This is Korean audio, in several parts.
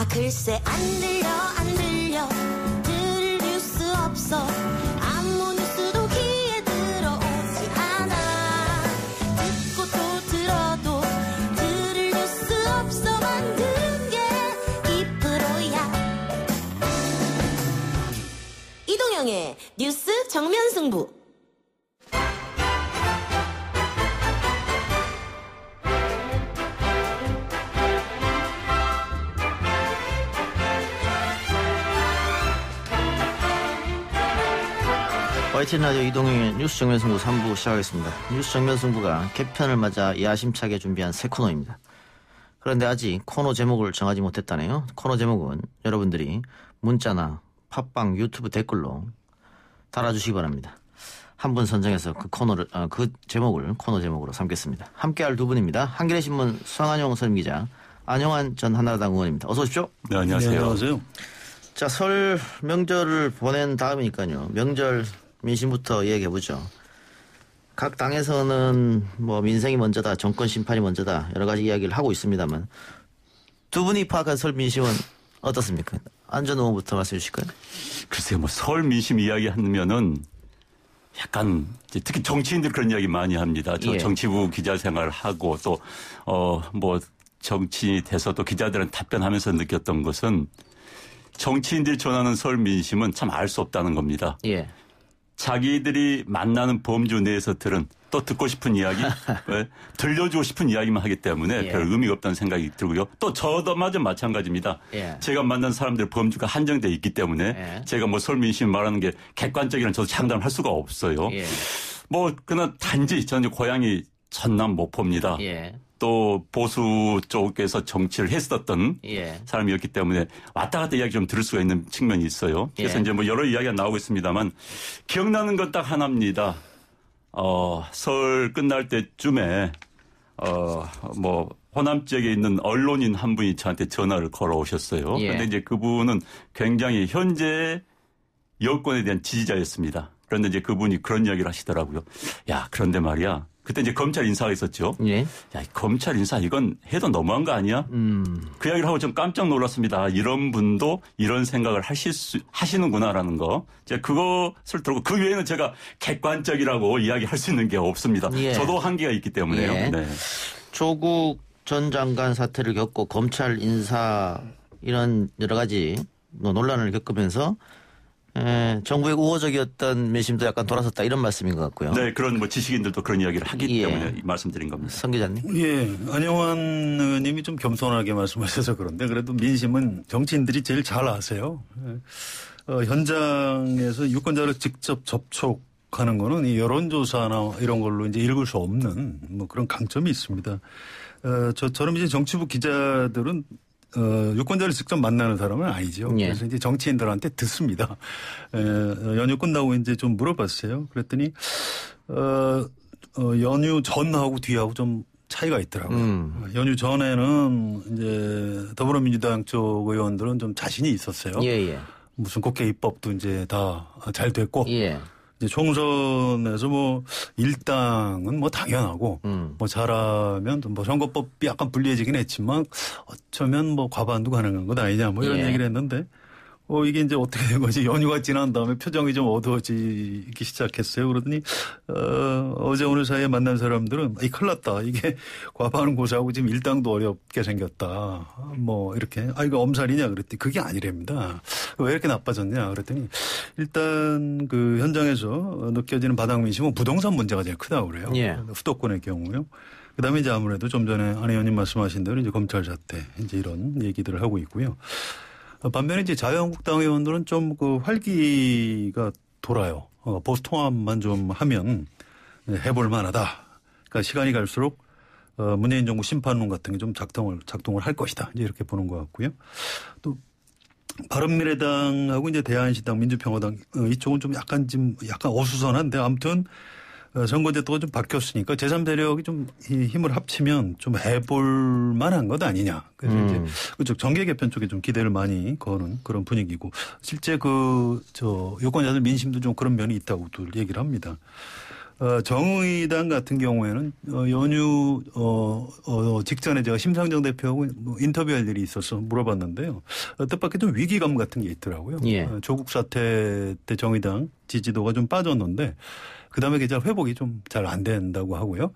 아 글쎄 안 들려 들을 뉴스 없어 아무 뉴스도 귀에 들어오지 않아 듣고 또 들어도 들을 뉴스 없어 만든 게 이 프로야 이동영의 뉴스 정면승부 YTN 라디오 이동영의 뉴스 정면승부 3부 시작하겠습니다. 뉴스 정면승부가 개편을 맞아 야심차게 준비한 새 코너입니다. 그런데 아직 코너 제목을 정하지 못했다네요. 코너 제목은 여러분들이 문자나 팟빵, 유튜브 댓글로 달아주시기 바랍니다. 한 분 선정해서 그 제목을 코너 제목으로 삼겠습니다. 함께할 두 분입니다. 한겨레신문 성한용 선임기자, 안영환 전 한나라당 의원입니다. 어서 오십시오. 네, 안녕하세요. 네, 안녕하세요. 자, 설 명절을 보낸 다음이니까요. 명절 민심부터 얘기해보죠. 각 당에서는 뭐 민생이 먼저다, 정권 심판이 먼저다 여러 가지 이야기를 하고 있습니다만 두 분이 파악한 설 민심은 어떻습니까? 안 전 의원부터 말씀해 주실까요? 글쎄요, 뭐 설 민심 이야기 하면은 약간 특히 정치인들 그런 이야기 많이 합니다. 저 정치부 기자 생활을 하고 또 뭐 정치인이 돼서 또 기자들은 답변하면서 느꼈던 것은 정치인들이 전하는 설 민심은 참 알 수 없다는 겁니다. 예. 자기들이 만나는 범주 내에서 들은 또 듣고 싶은 이야기, 들려주고 싶은 이야기만 하기 때문에 별 의미가 없다는 생각이 들고요. 또 저도 마찬가지입니다. 제가 만난 사람들 범주가 한정되어 있기 때문에 제가 뭐 설 민심 말하는 게 객관적이라는 저도 장담을 할 수가 없어요. 뭐 그러나 단지 저는 고향이 전남 목포입니다. 또 보수 쪽에서 정치를 했었던 사람이었기 때문에 왔다 갔다 이야기 좀 들을 수가 있는 측면이 있어요. 그래서 이제 뭐 여러 이야기가 나오고 있습니다만 기억나는 건 딱 하나입니다. 설 끝날 때쯤에 뭐 호남 지역에 있는 언론인 한 분이 저한테 전화를 걸어오셨어요. 그런데 이제 그분은 굉장히 현재 여권에 대한 지지자였습니다. 그런데 이제 그분이 그런 이야기를 하시더라고요. 야, 그런데 말이야. 그때 이제 검찰 인사가 있었죠. 야, 검찰 인사 이건 해도 너무한 거 아니야? 그 이야기를 하고 좀 깜짝 놀랐습니다. 이런 분도 이런 생각을 하시는구나라는 거. 제가 그것을 들고 그 외에는 제가 객관적이라고 이야기할 수 있는 게 없습니다. 저도 한계가 있기 때문에요. 네. 조국 전 장관 사태를 겪고 검찰 인사 이런 여러 가지 논란을 겪으면서 정부의 우호적이었던 민심도 약간 돌아섰다 이런 말씀인 것 같고요. 네, 그런 뭐 지식인들도 그런 이야기를 하기 때문에 말씀드린 겁니다. 성 기자님. 예, 안영환 의원님이 좀 겸손하게 말씀하셔서 그런데 그래도 민심은 정치인들이 제일 잘 아세요. 현장에서 유권자를 직접 접촉하는 거는 이 여론조사나 이런 걸로 이제 읽을 수 없는 뭐 그런 강점이 있습니다. 저처럼 이제 정치부 기자들은 유권자를 직접 만나는 사람은 아니죠. 그래서 이제 정치인들한테 듣습니다. 연휴 끝나고 이제 좀 물어봤어요. 그랬더니, 연휴 전하고 뒤하고 좀 차이가 있더라고요. 연휴 전에는 이제 더불어민주당 쪽 의원들은 좀 자신이 있었어요. 무슨 국회 입법도 이제 다 잘 됐고. 이제 총선에서 뭐 일당은 뭐 당연하고 뭐 잘하면 뭐 선거법이 약간 불리해지긴 했지만 어쩌면 뭐 과반도 가능한 것 아니냐 뭐 이런 얘기를 했는데 이게 이제 어떻게 된 거지? 연휴가 지난 다음에 표정이 좀 어두워지기 시작했어요. 그러더니 어제 오늘 사이에 만난 사람들은 큰일 났다. 이게 과반은 고사하고 지금 일당도 어렵게 생겼다. 뭐 이렇게 이거 엄살이냐 그랬더니 그게 아니랍니다. 왜 이렇게 나빠졌냐 그랬더니 일단 그 현장에서 느껴지는 바닥 민심은 부동산 문제가 제일 크다고 그래요. 수도권의 경우요. 그다음에 이제 아무래도 좀 전에 안 의원님 말씀하신 대로 이제 검찰 사태 이제 이런 얘기들을 하고 있고요. 반면에 이제 자유한국당 의원들은 좀 그 활기가 돌아요. 보수 통합만 좀 하면 해볼 만하다. 그러니까 시간이 갈수록 문재인 정부 심판론 같은 게 좀 작동을 할 것이다. 이제 이렇게 보는 것 같고요. 또 바른미래당하고 이제 대한신당, 민주평화당 이쪽은 좀 약간 어수선한데 아무튼 선거제 또가 좀 바뀌었으니까 제3세력이 좀 힘을 합치면 좀 해볼 만한 것 아니냐. 그래서 이제 그쪽 정계 개편 쪽에 좀 기대를 많이 거는 그런 분위기고 실제 유권자들 민심도 좀 그런 면이 있다고들 얘기를 합니다. 정의당 같은 경우에는 연휴 직전에 제가 심상정 대표하고 뭐 인터뷰할 일이 있어서 물어봤는데요. 뜻밖의 좀 위기감 같은 게 있더라고요. 예. 조국 사태 때 정의당 지지도가 좀 빠졌는데 그다음에 계좌 회복이 좀 잘 안 된다고 하고요.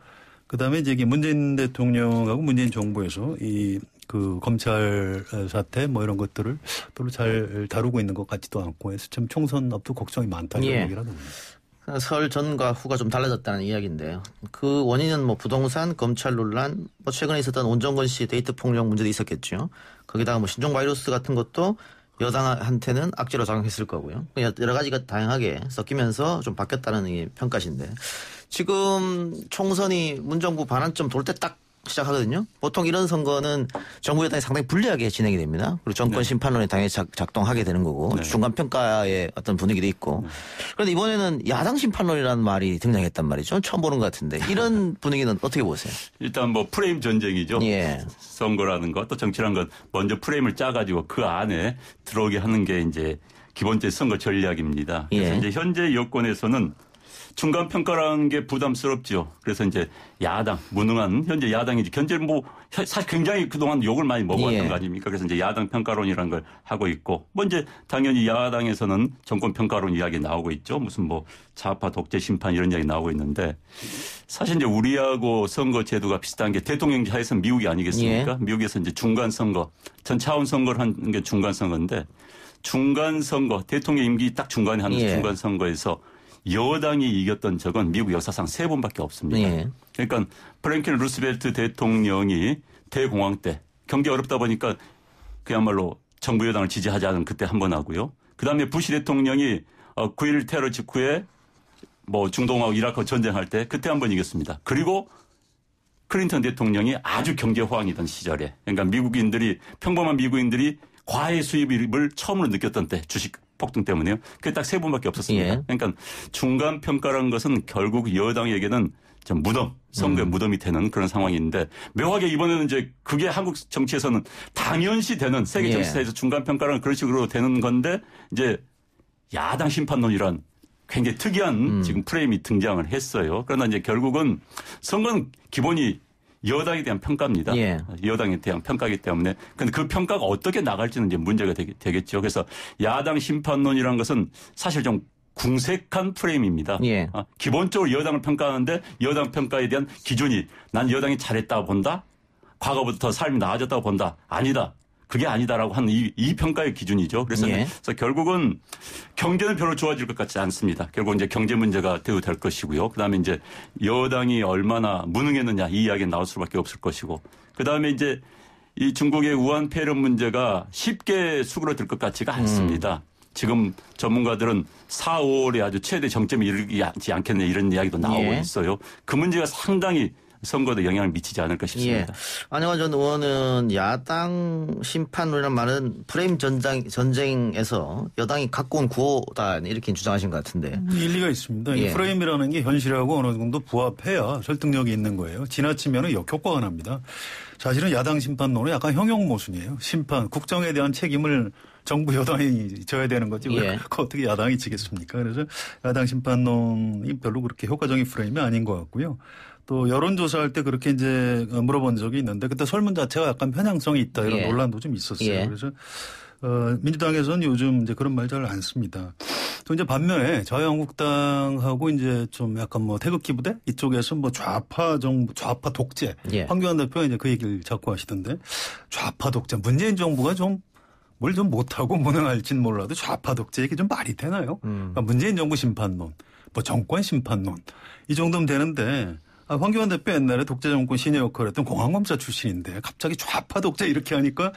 그다음에 이제 문재인 대통령하고 문재인 정부에서 그 검찰 사태 뭐 이런 것들을 별로 잘 다루고 있는 것 같지도 않고 해서 참 총선 앞도 걱정이 많다 이런 얘기를 하더군요. 설 전과 후가 좀 달라졌다는 이야기인데요. 그 원인은 뭐 부동산, 검찰 논란, 뭐 최근에 있었던 온정건 씨 데이트 폭력 문제도 있었겠죠. 거기다가 뭐 신종 바이러스 같은 것도 여당한테는 악재로 작용했을 거고요. 여러 가지가 다양하게 섞이면서 좀 바뀌었다는 이 평가신데 지금 총선이 문정부 반환점 돌 때 딱 시작하거든요. 보통 이런 선거는 정부 여당이 상당히 불리하게 진행이 됩니다. 그리고 정권 심판론이 당연히 작동하게 되는 거고 중간평가의 어떤 분위기도 있고. 그런데 이번에는 야당 심판론이라는 말이 등장했단 말이죠. 처음 보는 것 같은데 이런 분위기는 어떻게 보세요? 일단 뭐 프레임 전쟁이죠. 예. 선거라는 것 또 정치라는 것 먼저 프레임을 짜가지고 그 안에 들어오게 하는 게 이제 기본적인 선거 전략입니다. 그래서 이제 현재 여권에서는 중간 평가라는 게 부담스럽죠. 그래서 이제 야당, 무능한 현재 야당이 현재 뭐 사실 굉장히 그동안 욕을 많이 먹어왔던 거 아닙니까? 그래서 이제 야당 평가론이라는 걸 하고 있고 뭐 이제 당연히 야당에서는 정권 평가론 이야기 나오고 있죠. 무슨 뭐 좌파 독재 심판 이런 이야기 나오고 있는데 사실 이제 우리하고 선거 제도가 비슷한 게 대통령 하에서는 미국이 아니겠습니까? 미국에서 이제 중간 선거, 전 차원 선거를 하는 게 중간 선거인데 중간 선거, 대통령 임기 딱 중간에 하는 중간 선거에서 여당이 이겼던 적은 미국 역사상 3번밖에 없습니다. 그러니까 프랭클린 루스벨트 대통령이 대공황 때 경기 어렵다 보니까 그야말로 정부 여당을 지지하자는 그때 한 번 하고요. 그다음에 부시 대통령이 9.11 테러 직후에 뭐 중동하고 이라크 전쟁할 때 그때 한 번 이겼습니다. 그리고 클린턴 대통령이 아주 경제 호황이던 시절에 그러니까 평범한 미국인들이 과외 수입을 처음으로 느꼈던 때 주식 폭등 때문에요. 그게 딱 3번밖에 없었습니다. 그러니까 중간 평가라는 것은 결국 여당에게는 좀 선거의 무덤이 되는 그런 상황인데 묘하게 이번에는 이제 그게 한국 정치에서는 당연시 되는 세계 정치사에서 중간 평가라는 그런 식으로 되는 건데 이제 야당 심판론이란 굉장히 특이한 지금 프레임이 등장을 했어요. 그러나 이제 결국은 선거는 기본이 여당에 대한 평가입니다. 여당에 대한 평가이기 때문에. 근데 그 평가가 어떻게 나갈지는 이제 문제가 되겠죠. 그래서 야당 심판론이라는 것은 사실 좀 궁색한 프레임입니다. 기본적으로 여당을 평가하는데 여당 평가에 대한 기준이 난 여당이 잘했다고 본다? 과거보다 더 삶이 나아졌다고 본다? 아니다. 그게 아니다라고 하는 이 평가의 기준이죠. 그래서 결국은 경제는 별로 좋아질 것 같지 않습니다. 결국 이제 경제 문제가 대두될 것이고요. 그다음에 이제 여당이 얼마나 무능했느냐 이 이야기는 나올 수밖에 없을 것이고. 그다음에 이제 이 중국의 우한 폐렴 문제가 쉽게 수그러들 것 같지가 않습니다. 지금 전문가들은 4, 5월에 아주 최대 정점에 이르지 않겠냐 이런 이야기도 나오고 있어요. 그 문제가 상당히 선거도 영향을 미치지 않을까 싶습니다. 안영환 전 의원은 야당 심판론이라는 말은 프레임 전쟁에서 여당이 갖고 온 구호다 이렇게 주장하신 것 같은데. 일리가 있습니다. 이 프레임이라는 게 현실하고 어느 정도 부합해야 설득력이 있는 거예요. 지나치면 역효과가 납니다. 사실은 야당 심판론은 약간 형용 모순이에요. 국정에 대한 책임을 정부 여당이 져야 되는 거지. 왜 어떻게 야당이 지겠습니까? 그래서 야당 심판론이 별로 그렇게 효과적인 프레임이 아닌 것 같고요. 또 여론조사할 때 그렇게 이제 물어본 적이 있는데 그때 설문 자체가 약간 편향성이 있다 이런 논란도 좀 있었어요. 그래서 민주당에서는 요즘 이제 그런 말 잘 안 씁니다. 또 이제 반면에 자유한국당하고 이제 좀 약간 뭐 태극기 부대 이쪽에서 뭐 좌파 독재 황교안 대표가 이제 그 얘기를 자꾸 하시던데 좌파 독재 문재인 정부가 좀 뭘 좀 못하고 무능할진 몰라도 좌파 독재 얘기 좀 말이 되나요? 그러니까 문재인 정부 심판론, 뭐 정권 심판론 이 정도면 되는데 황교안 대표 옛날에 독재 정권 신의 역할을 했던 공안검사 출신인데 갑자기 좌파 독재 이렇게 하니까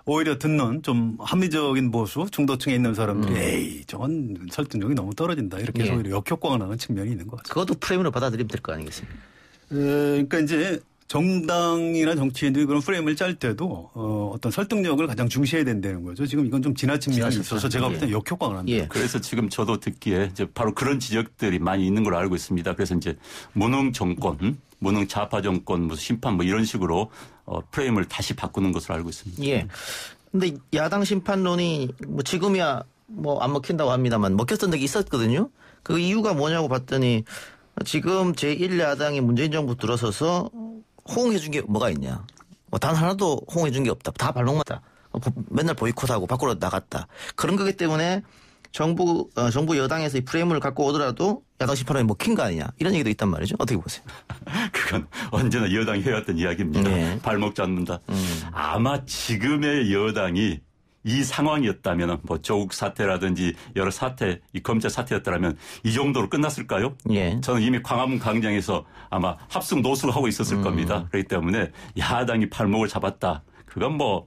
오히려 듣는 좀 합리적인 보수 중도층에 있는 사람들이 에이 저건 설득력이 너무 떨어진다 이렇게 해서 오히려 역효과가 나는 측면이 있는 것 같습니다. 그것도 프레임으로 받아들이면 될 거 아니겠습니까? 그러니까 이제 정당이나 정치인들이 그런 프레임을 짤 때도 어떤 설득력을 가장 중시해야 된다는 거죠. 지금 이건 좀 지나친 면이 있어서 제가 볼 때는 역효과가 납니다. 그래서 지금 저도 듣기에 이제 바로 그런 지적들이 많이 있는 걸로 알고 있습니다. 그래서 이제 무능 정권, 무능 좌파 정권, 뭐 심판 뭐 이런 식으로 프레임을 다시 바꾸는 것으로 알고 있습니다. 근데 야당 심판론이 뭐 지금이야 뭐 안 먹힌다고 합니다만 먹혔던 적이 있었거든요. 그 이유가 뭐냐고 봤더니 지금 제1야당이 문재인 정부 들어서서 호응해 준 게 뭐가 있냐. 단 하나도 호응해 준 게 없다. 다 발목맞다. 맨날 보이콧하고 밖으로 나갔다. 그런 거기 때문에 정부 여당에서 이 프레임을 갖고 오더라도 야당 심판원이 먹힌 거 아니냐. 이런 얘기도 있단 말이죠. 어떻게 보세요? 그건 언제나 여당이 해왔던 이야기입니다. 네. 발목 잡는다. 아마 지금의 여당이 이 상황이었다면 뭐 조국 사태라든지 여러 사태, 이 검찰 사태였더라면 이 정도로 끝났을까요? 예. 저는 이미 광화문 광장에서 아마 합숙 노숙을 하고 있었을 겁니다. 그렇기 때문에 야당이 발목을 잡았다. 그건 뭐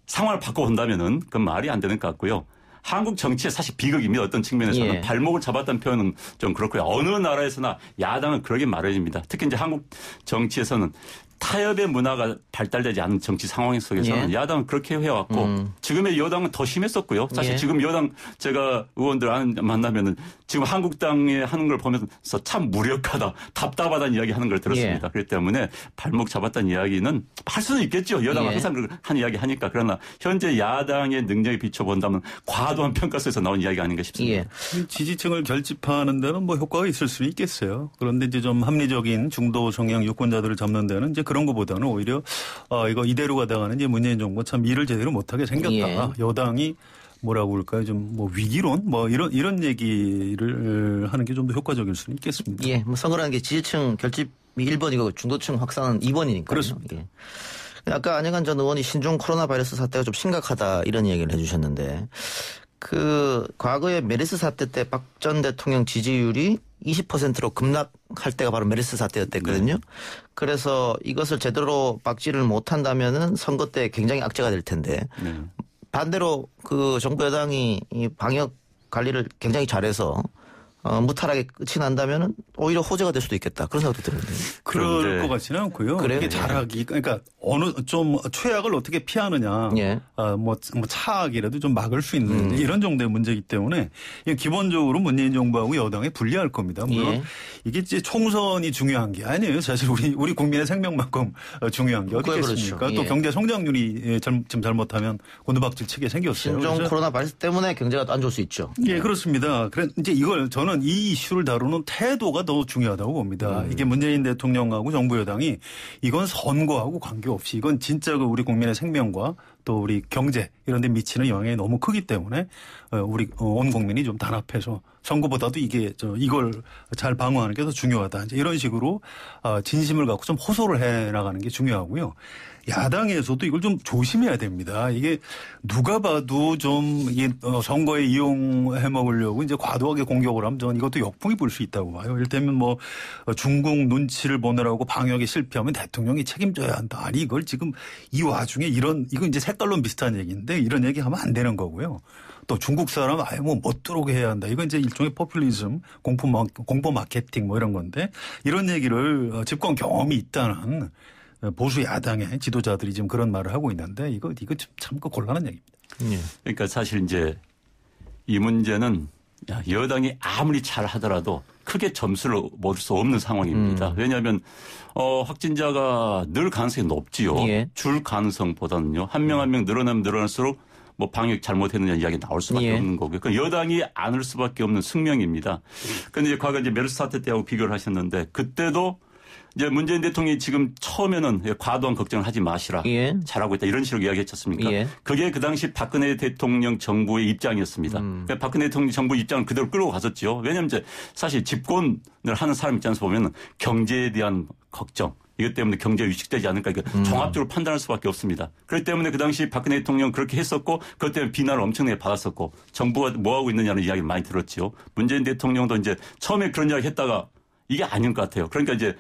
상황을 바꿔본다면은 그건 말이 안 되는 것 같고요. 한국 정치의 사실 비극입니다. 어떤 측면에서는. 예. 발목을 잡았다는 표현은 좀 그렇고요. 어느 나라에서나 야당은 그러게 말해집니다. 특히 이제 한국 정치에서는 타협의 문화가 발달되지 않은 정치 상황 속에서는 예. 야당은 그렇게 해왔고 지금의 여당은 더 심했었고요. 사실 예. 지금 여당 제가 의원들 만나면은 지금 한국당에 하는 걸 보면서 참 무력하다, 답답하다는 이야기 하는 걸 들었습니다. 예. 그렇기 때문에 발목 잡았다는 이야기는 할 수는 있겠죠. 여당은 예. 항상 한 이야기 하니까. 그러나 현재 야당의 능력에 비춰본다면 과도한 평가 속에서 나온 이야기가 아닌가 싶습니다. 예. 지지층을 결집하는 데는 뭐 효과가 있을 수는 있겠어요. 그런데 이제 좀 합리적인 중도 성향 유권자들을 잡는 데는 이제 그런 것보다는 오히려 이거 이대로 가다가는 이제 문재인 정부가 참 일을 제대로 못하게 생겼다. 예. 여당이 뭐라고 할까요? 좀 뭐 위기론 뭐 이런 얘기를 하는 게 좀 더 효과적일 수는 있겠습니다. 예, 뭐 선거라는 게 지지층 결집이 1번이고 중도층 확산은 2번이니까요. 그렇습니다. 예. 아까 안영한 전 의원이 신종 코로나 바이러스 사태가 좀 심각하다 이런 얘기를 해주셨는데 과거에 메르스 사태 때 박 전 대통령 지지율이 20%로 급락할 때가 바로 메르스 사태였거든요. 네. 그래서 이것을 제대로 막지를 못한다면은 선거 때 굉장히 악재가 될 텐데 네. 반대로 정부 여당이 이 방역 관리를 굉장히 잘해서 무탈하게 끝이 난다면은 오히려 호재가 될 수도 있겠다. 그런 생각도 드는데. 그럴 것 같지는 않고요. 그래요? 이게 잘하기 그러니까 어느 좀 최악을 어떻게 피하느냐. 예. 뭐 차악이라도 좀 막을 수 있는 이런 정도의 문제이기 때문에 기본적으로 문재인 정부하고 여당에 불리할 겁니다. 물론 예. 이게 이제 총선이 중요한 게 아니에요. 사실 우리 국민의 생명만큼 중요한 게 어디 있겠습니까? 그렇죠. 또 예. 경제 성장률이 지금 잘못하면 곤두박질 치게 생겼어요. 신종 코로나 바이러스 때문에 경제가 안 좋을 수 있죠. 예, 그렇습니다. 그래 이제 이걸 저는 이 이슈를 다루는 태도가 더 중요하다고 봅니다. 이게 문재인 대통령하고 정부 여당이 이건 선거하고 관계없이 이건 진짜 우리 국민의 생명과 또 우리 경제 이런 데 미치는 영향이 너무 크기 때문에 우리 온 국민이 좀 단합해서 선거보다도 이걸 잘 방어하는 게 더 중요하다. 이제 이런 식으로 진심을 갖고 좀 호소를 해 나가는 게 중요하고요. 야당에서도 이걸 좀 조심해야 됩니다. 이게 누가 봐도 좀 선거에 이용해 먹으려고 이제 과도하게 공격을 하면 저는 이것도 역풍이 불 수 있다고 봐요. 이를테면 뭐 중국 눈치를 보느라고 방역에 실패하면 대통령이 책임져야 한다. 아니 이걸 지금 이 와중에 이건 이제 색깔론 비슷한 얘기인데 이런 얘기 하면 안 되는 거고요. 또 중국 사람 아예 뭐 못 들어오게 해야 한다. 이건 이제 일종의 포퓰리즘, 공포 마케팅 뭐 이런 건데 이런 얘기를 집권 경험이 있다는 보수 야당의 지도자들이 지금 그런 말을 하고 있는데 이거 참 곤란한 얘기입니다. 그러니까 사실 이제 이 문제는 여당이 아무리 잘 하더라도 크게 점수를 얻을 수 없는 상황입니다. 왜냐하면 확진자가 늘 가능성이 높지요. 예. 줄 가능성보다는요. 한 명 한 명 늘어나면 늘어날수록 뭐 방역 잘못했느냐 이야기 나올 수밖에 예. 없는 거고요. 그러니까 여당이 안을 수밖에 없는 숙명입니다. 그런데 이제 과거 이제 메르스 사태 때하고 비교를 하셨는데 그때도 이제 문재인 대통령이 지금 처음에는 과도한 걱정을 하지 마시라. 예. 잘하고 있다. 이런 식으로 이야기했지 않습니까? 예. 그게 그 당시 박근혜 대통령 정부의 입장이었습니다. 그러니까 박근혜 대통령 정부 입장을 그대로 끌고 갔었죠. 왜냐하면 이제 사실 집권을 하는 사람 입장에서 보면 경제에 대한 걱정. 이것 때문에 경제가 위축되지 않을까. 그러니까 종합적으로 판단할 수밖에 없습니다. 그렇기 때문에 그 당시 박근혜 대통령 그렇게 했었고 그것 때문에 비난을 엄청나게 받았었고 정부가 뭐 하고 있느냐는 이야기를 많이 들었죠. 문재인 대통령도 이제 처음에 그런 이야기 했다가 이게 아닌 것 같아요. 그러니까 이제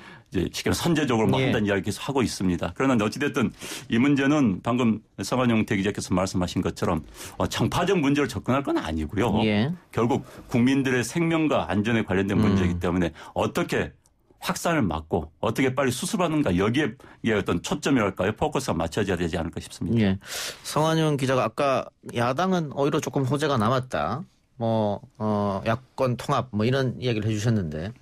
쉽게 선제적으로 뭐 한다는 이야기 계속 하고 있습니다. 그러나 어찌됐든 이 문제는 방금 성완용 대기자께서 말씀하신 것처럼 정파적 문제로 접근할 건 아니고요. 예. 결국 국민들의 생명과 안전에 관련된 문제이기 때문에 어떻게 확산을 막고 어떻게 빨리 수습하는가 여기에 어떤 초점이랄까요? 포커스가 맞춰져야 되지 않을까 싶습니다. 예. 성완용 기자가 아까 야당은 오히려 조금 호재가 남았다. 야권 통합 이런 이야기를 해 주셨는데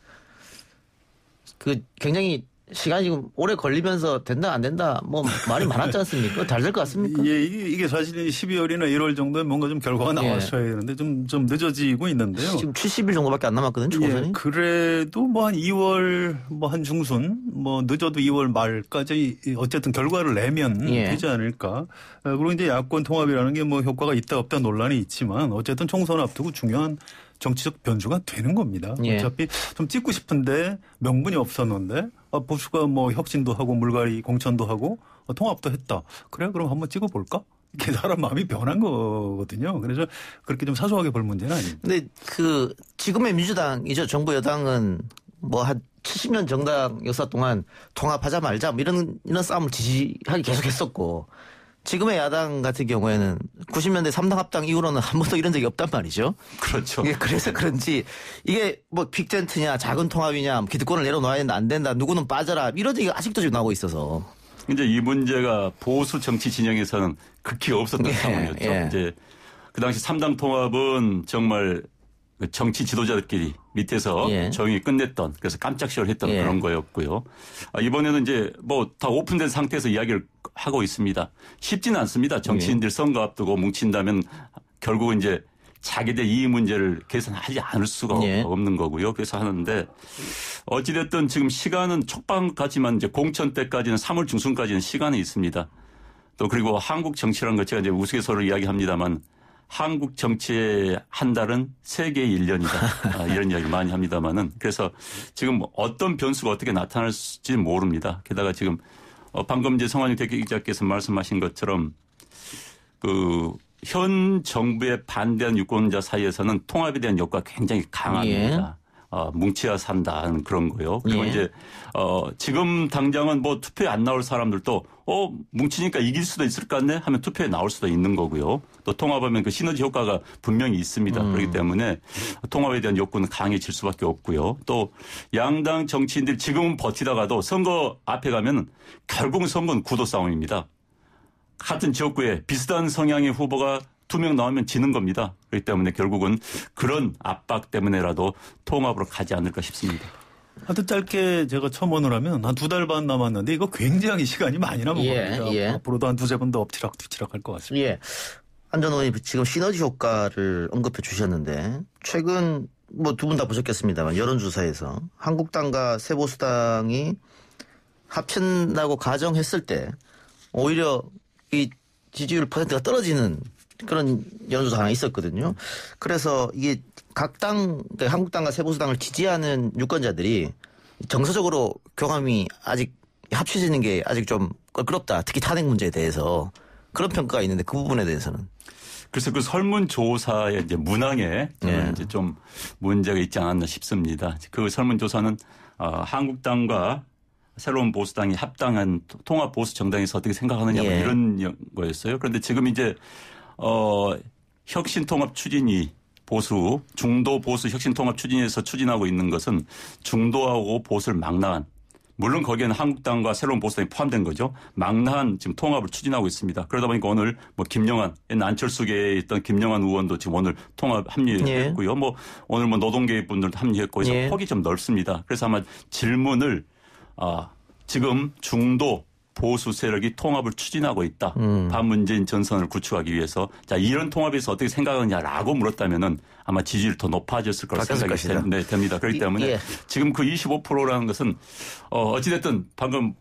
굉장히 시간이 지금 오래 걸리면서 된다 안 된다 뭐 말이 많았지 않습니까? 잘 될 것 같습니까? 예, 이게 사실 12월이나 1월 정도에 뭔가 좀 결과가 나왔어야 되는데 좀 늦어지고 있는데요. 지금 70일 정도밖에 안 남았거든요, 초선이. 예, 그래도 뭐 한 2월 뭐 한 중순 뭐 늦어도 2월 말까지 어쨌든 결과를 내면 되지 않을까. 그리고 이제 야권 통합이라는 게 뭐 효과가 있다 없다 논란이 있지만 어쨌든 총선 앞두고 중요한 정치적 변수가 되는 겁니다. 어차피 좀 찍고 싶은데 명분이 없었는데 보수가 뭐 혁신도 하고 물갈이 공천도 하고 통합도 했다. 그래 그럼 한번 찍어볼까? 이게 사람 마음이 변한 거거든요. 그래서 그렇게 좀 사소하게 볼 문제는 아닙니다. 근데 그 지금의 민주당이죠. 정부 여당은 뭐 한 70년 정당 역사 동안 통합하자 말자 뭐 이런 싸움을 지지하기 계속했었고 지금의 야당 같은 경우에는 90년대 3당 합당 이후로는 한 번도 이런 적이 없단 말이죠. 그렇죠. 그래서 그런지 이게 뭐 빅텐트냐 작은 통합이냐 기득권을 내려놓아야 된다 안 된다 누구는 빠져라 이런 얘기가 아직도 지금 나오고 있어서. 이제 이 문제가 보수 정치 진영에서는 극히 없었던 상황이었죠. 이제 그 당시 3당 통합은 정말 정치 지도자들끼리 밑에서 조용히 끝냈던 그래서 깜짝 쇼를 했던 그런 거였고요. 이번에는 이제 뭐 다 오픈된 상태에서 이야기를 하고 있습니다. 쉽지는 않습니다. 정치인들 선거 앞두고 뭉친다면 결국은 이제 자기들 이익 문제를 개선하지 않을 수가 없는 거고요. 그래서 하는데 어찌됐든 지금 시간은 촉박하지만 이제 공천 때까지는 3월 중순까지는 시간이 있습니다. 또 그리고 한국 정치라는 것 제가 이제 우스갯소리로 이야기합니다만 한국 정치의 한 달은 세계의 1년이다. 이런 이야기 많이 합니다만은 그래서 지금 어떤 변수가 어떻게 나타날지 모릅니다. 게다가 지금 방금 이제 성환유 대기자께서 말씀하신 것처럼 현 정부에 반대하는 유권자 사이에서는 통합에 대한 욕구가 굉장히 강합니다. 뭉쳐야 산다는 그런 거요. 그리고 이제 지금 당장은 뭐 투표에 안 나올 사람들도 뭉치니까 이길 수도 있을 것 같네 하면 투표에 나올 수도 있는 거고요. 또 통합하면 그 시너지 효과가 분명히 있습니다. 그렇기 때문에 통합에 대한 욕구는 강해질 수밖에 없고요. 또 양당 정치인들 지금은 버티다가도 선거 앞에 가면 결국은 선거는 구도 싸움입니다. 같은 지역구에 비슷한 성향의 후보가 2명 나오면 지는 겁니다. 그렇기 때문에 결국은 그런 압박 때문에라도 통합으로 가지 않을까 싶습니다. 하여튼 짧게 제가 첨언을 하면 한 2달 반 남았는데 이거 굉장히 시간이 많이 남은 겁니다. 앞으로도 한 두세 번 더 엎치락 할 것 같습니다. 안 전 의원님 지금 시너지 효과를 언급해 주셨는데 최근 뭐 두 분 다 보셨겠습니다만 여론조사에서 한국당과 새보수당이 합친다고 가정했을 때 오히려 이 지지율 퍼센트가 떨어지는 그런 여론조사 하나 있었거든요. 그래서 이게 각 당, 그러니까 한국당과 새보수당을 지지하는 유권자들이 정서적으로 교감이 아직 합쳐지는 게 아직 좀 껄끄럽다. 특히 탄핵 문제에 대해서 그런 평가가 있는데 그 부분에 대해서는. 그래서 그 설문조사의 이제 문항에 이제 좀 문제가 있지 않았나 싶습니다. 그 설문조사는 한국당과 새로운 보수당이 합당한 통합 보수 정당에서 어떻게 생각하느냐 뭐 이런 거였어요. 그런데 지금 이제 혁신통합 추진이 중도 보수 혁신통합 추진에서 추진하고 있는 것은 중도하고 보수를 망라한 물론 거기에는 한국당과 새로운 보수당이 포함된 거죠. 망라한 지금 통합을 추진하고 있습니다. 그러다 보니까 오늘 뭐 김영환 안철수계에 있던 김영환 의원도 지금 오늘 통합 합류했고요. 뭐 오늘 뭐 노동계 분들도 합류했고 그래서 폭이 좀 넓습니다. 그래서 아마 질문을 지금 중도 보수 세력이 통합을 추진하고 있다. 반문재인 전선을 구축하기 위해서 자 이런 통합에서 어떻게 생각하느냐라고 물었다면은 아마 지지율이 더 높아졌을 거라 생각이 됩니다. 그렇기 때문에 지금 그 25%라는 것은 어찌됐든 방금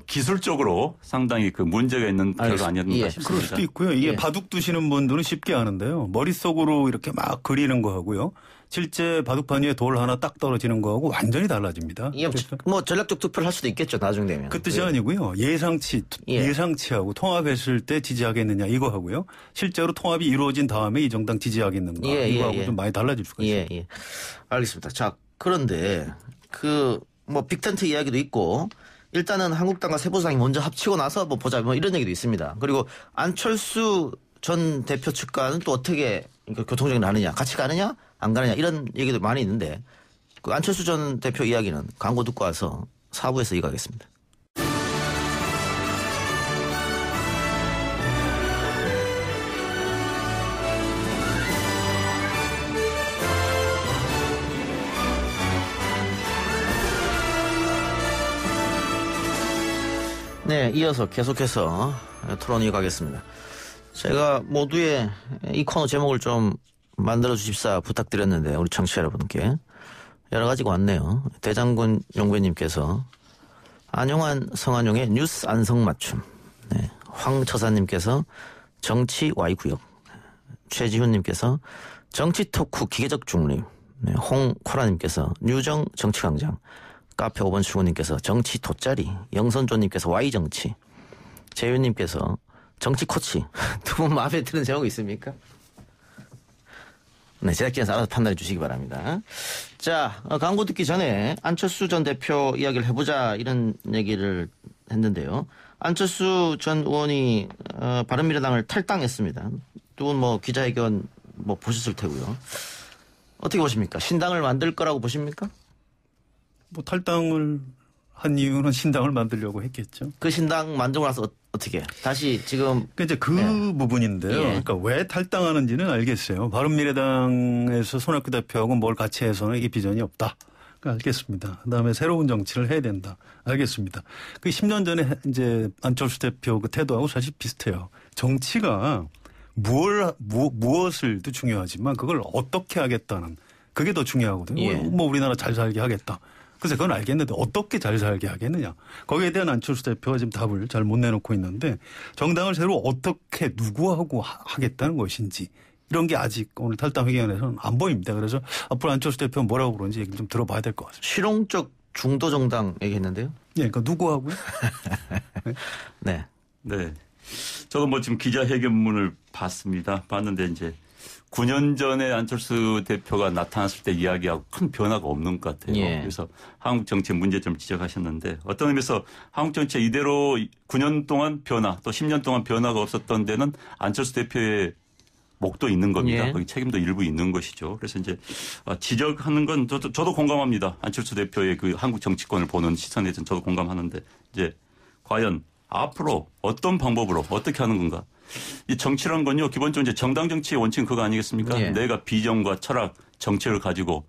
기술적으로 상당히 그 문제가 있는 결과 아니었나 싶습니다. 그럴 수도 있고요. 이게 바둑 두시는 분들은 쉽게 아는데요. 머릿속으로 이렇게 막 그리는 거하고요. 실제 바둑판 위에 돌 하나 딱 떨어지는 거하고 완전히 달라집니다. 뭐 전략적 투표를 할 수도 있겠죠. 나중 되면. 그 뜻이 아니고요. 예상치하고 통합했을 때 지지하겠느냐 이거 하고요. 실제로 통합이 이루어진 다음에 이 정당 지지하겠는가 이거하고 좀 많이 달라질 수가 있습니다. 알겠습니다. 자 그런데 뭐 빅텐트 이야기도 있고 일단은 한국당과 새보수당이 먼저 합치고 나서 뭐 보자 뭐 이런 얘기도 있습니다. 그리고 안철수 전 대표 측과는 또 어떻게 교통정리를 하느냐 같이 가느냐 안 가느냐 이런 얘기도 많이 있는데 그 안철수 전 대표 이야기는 광고 듣고 와서 4부에서 이어가겠습니다. 네, 이어서 계속해서 토론 이어가겠습니다. 제가 모두의 이 코너 제목을 좀 만들어 주십사 부탁드렸는데 우리 청취자 여러분께 여러 가지가 왔네요. 대장군 용배님께서 안용환 성안용의 뉴스 안성맞춤, 네, 황처사님께서 정치 Y구역, 최지훈님께서 정치 토크 기계적 중립, 네, 홍코라님께서 뉴정 정치광장, 카페 5번 출구님께서 정치 돗자리, 영선조님께서 Y정치, 재윤님께서 정치 코치. 두 분 마음에 드는 제목이 있습니까? 네, 제작진에서 알아서 판단해 주시기 바랍니다. 자, 광고 듣기 전에 안철수 전 대표 이야기를 해보자 이런 얘기를 했는데요. 안철수 전 의원이 바른미래당을 탈당했습니다. 두 분 뭐 기자회견 뭐 보셨을 테고요. 어떻게 보십니까? 신당을 만들 거라고 보십니까? 뭐 탈당을 한 이유는 신당을 만들려고 했겠죠. 그 신당 만들고 나서 어떻게 다시 지금 그러니까 이제 그 부분인데요. 예. 그러니까 왜 탈당하는지는 알겠어요. 바른미래당에서 손학규 대표하고 뭘 같이 해서는 이게 비전이 없다. 그러니까 알겠습니다. 그다음에 새로운 정치를 해야 된다. 알겠습니다. 그 10년 전에 이제 안철수 대표 그 태도하고 사실 비슷해요. 정치가 무엇을도 중요하지만 그걸 어떻게 하겠다는 그게 더 중요하거든요. 예. 뭐 우리나라 잘 살게 하겠다. 그래서 그건 알겠는데 어떻게 잘 살게 하겠느냐. 거기에 대한 안철수 대표가 지금 답을 잘 못 내놓고 있는데 정당을 새로 어떻게 누구하고 하겠다는 것인지 이런 게 아직 오늘 탈당 회견에서는 안 보입니다. 그래서 앞으로 안철수 대표는 뭐라고 그런지 얘기를 좀 들어봐야 될 것 같습니다. 실용적 중도 정당 얘기했는데요. 예, 그러니까 누구하고요? 네. 네. 저도 뭐 지금 기자회견문을 봤습니다. 봤는데 이제 9년 전에 안철수 대표가 나타났을 때 이야기하고 큰 변화가 없는 것 같아요. 예. 그래서 한국 정치의 문제점을 지적하셨는데 어떤 의미에서 한국 정치에 이대로 9년 동안 변화 또 10년 동안 변화가 없었던 데는 안철수 대표의 목도 있는 겁니다. 예. 거기 책임도 일부 있는 것이죠. 그래서 이제 지적하는 건 저도 공감합니다. 안철수 대표의 그 한국 정치권을 보는 시선에 저도 공감하는데 이제 과연 앞으로 어떤 방법으로 어떻게 하는 건가. 이 정치란 건요, 기본적으로 이제 정당 정치의 원칙은 그거 아니겠습니까? 예. 내가 비전과 철학, 정책을 가지고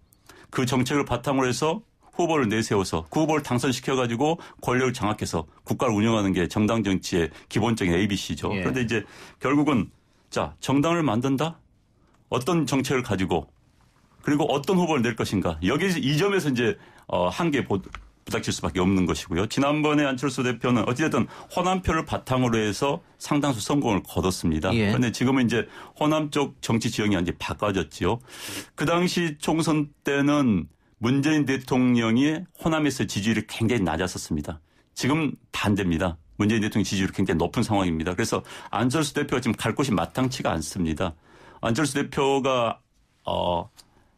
그 정책을 바탕으로 해서 후보를 내세워서 그 후보를 당선시켜가지고 권력을 장악해서 국가를 운영하는 게 정당 정치의 기본적인 ABC죠. 예. 그런데 이제 결국은 자, 정당을 만든다? 어떤 정책을 가지고 그리고 어떤 후보를 낼 것인가. 여기 이 점에서 이제 한계 부닥칠 수밖에 없는 것이고요. 지난번에 안철수 대표는 어찌됐든 호남표를 바탕으로 해서 상당수 성공을 거뒀습니다. 예. 그런데 지금은 이제 호남 쪽 정치 지형이 이제 바꿔졌지요. 그 당시 총선 때는 문재인 대통령이 호남에서 지지율이 굉장히 낮았었습니다. 지금 반대입니다. 문재인 대통령 지지율이 굉장히 높은 상황입니다. 그래서 안철수 대표가 지금 갈 곳이 마땅치가 않습니다. 안철수 대표가